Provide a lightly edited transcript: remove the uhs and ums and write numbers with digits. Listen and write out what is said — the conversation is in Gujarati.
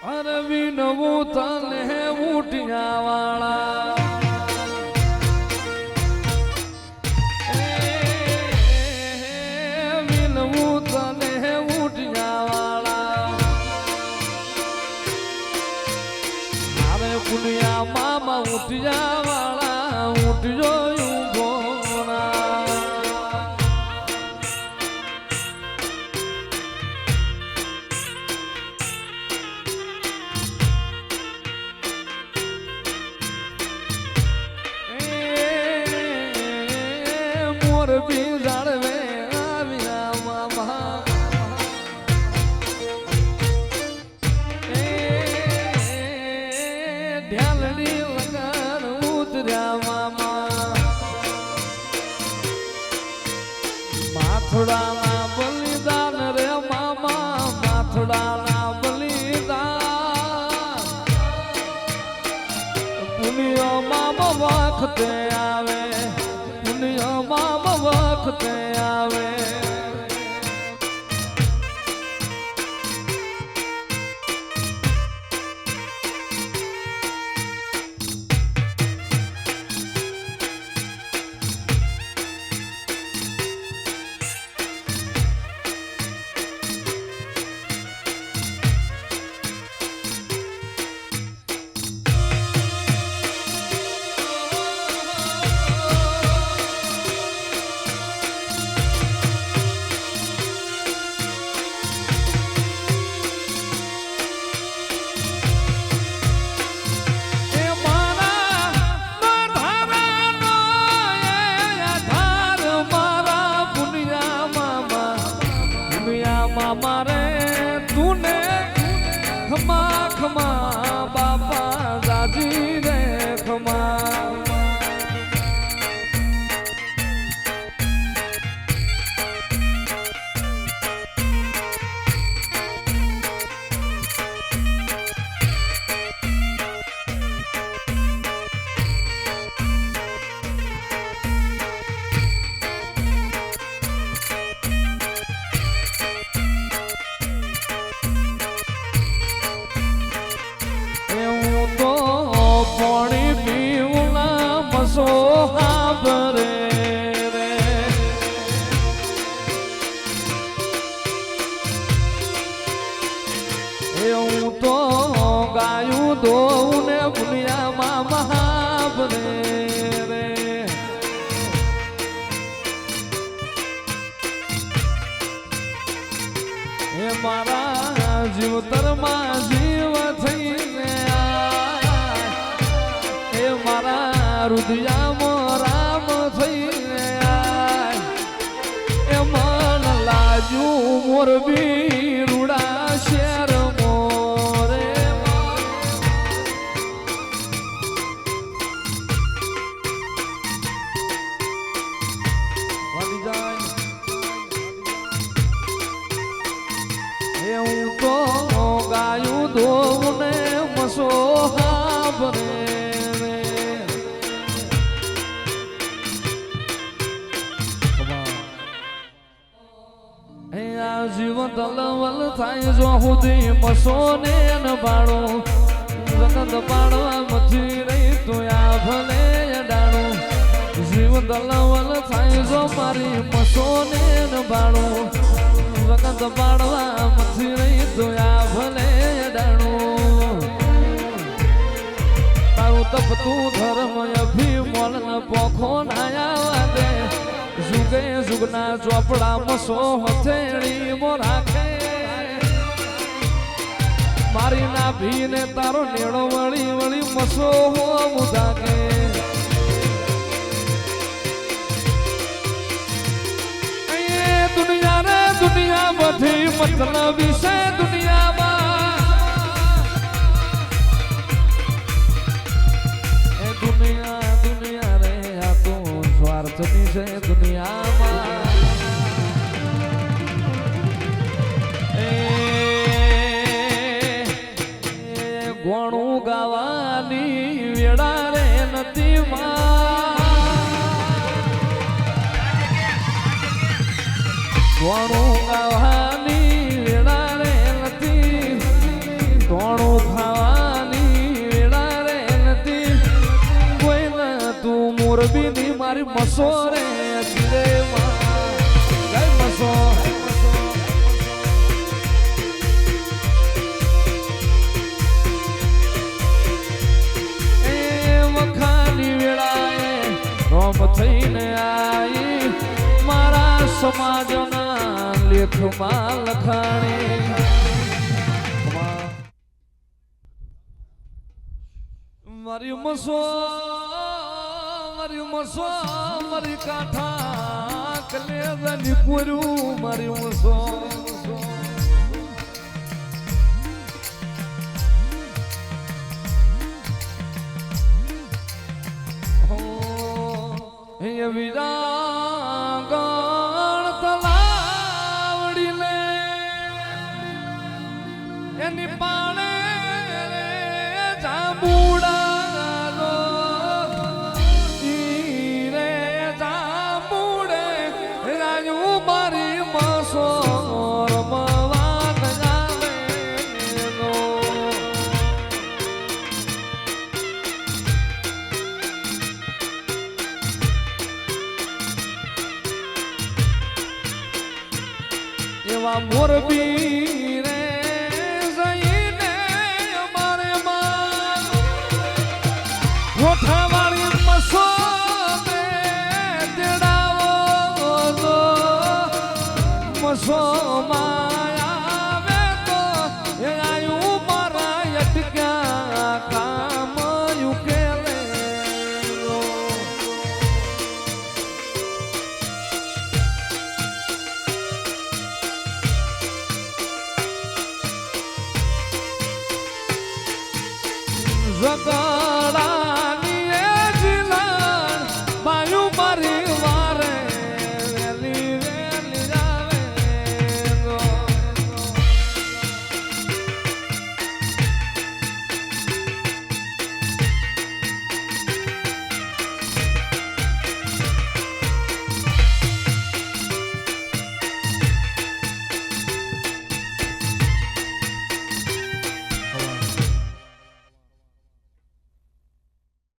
અરવી નવું તને ઉઠ્યા વાળા વિનવું તને ઉઠ્યા વાળા મારે પુનિયા મામા ઉઠ્યા વાળા ઉઠજો માથડાના બલિદાન રે મામા માથડાના બલિદાન પુનિયો મામા વખતે આવે પુનિયો મામા વખતે આવે મારે તુને ખમા ખમા બાપા દાદી રે ખમા સો હાબરે રે હું તો ગાયું દોઉં ને ભૂલિયામાં મહાબરે રે એ મારા જીવતરમાં જીવ થઈને એ મારા રુદિયામાં રામ થઈને એ મન લાજ્યું મોરબી રૂડા શેર મોરે વાલી જાય એ હું તો ગાયું દોઉં ને મસો હાબરે જીવન તલવલ થાય જો સુધી મસો ને ન બાળો જગત પાડવા મથી રહી તો આ ભલે ડાણું જીવન તલવલ થાય જો મારી મસો ને ન બાળો જગત પાડવા મથી રહી તો આ ભલે ડાણું તારું તપતું ધર્મ અભિમોલ ન પોખો નાયા દે જુગે જુગના ચોપડા મસો હથેળી મો રાખે મારી ના ભીને તારો નેળો વળી વળી મસો હો મુદાકે દુનિયા રે દુનિયા બધી મતલબ છે દુનિયામાં એ દુનિયા દુનિયા રે આ તો સ્વાર્થની છે દુનિયામાં ગોણું ગાવાની વેળા રે નથી ગોણું ગાવાની વેળા રે નથી ગોણું મસો રે ધીરે જય મસો એ વખાની વેળાએ રોમ થઈને આવી મારા સમાજના લેખમાં લખાણી મારી મસો મારી કાંઠા કલેજની પૂરું મારી મસો વિરાગણ તલાવડીને એની પાણે જાંબુડા રે જાંબુડે રાજુ મારી મસો રમવાન જાવે એવા મોરબી રે જઈને અમારે માં ગોઠાવાળી મસો ને તેડાવો મસો માયા તો એ આયુ મારા અટક્યા કામ યુકેલે જગા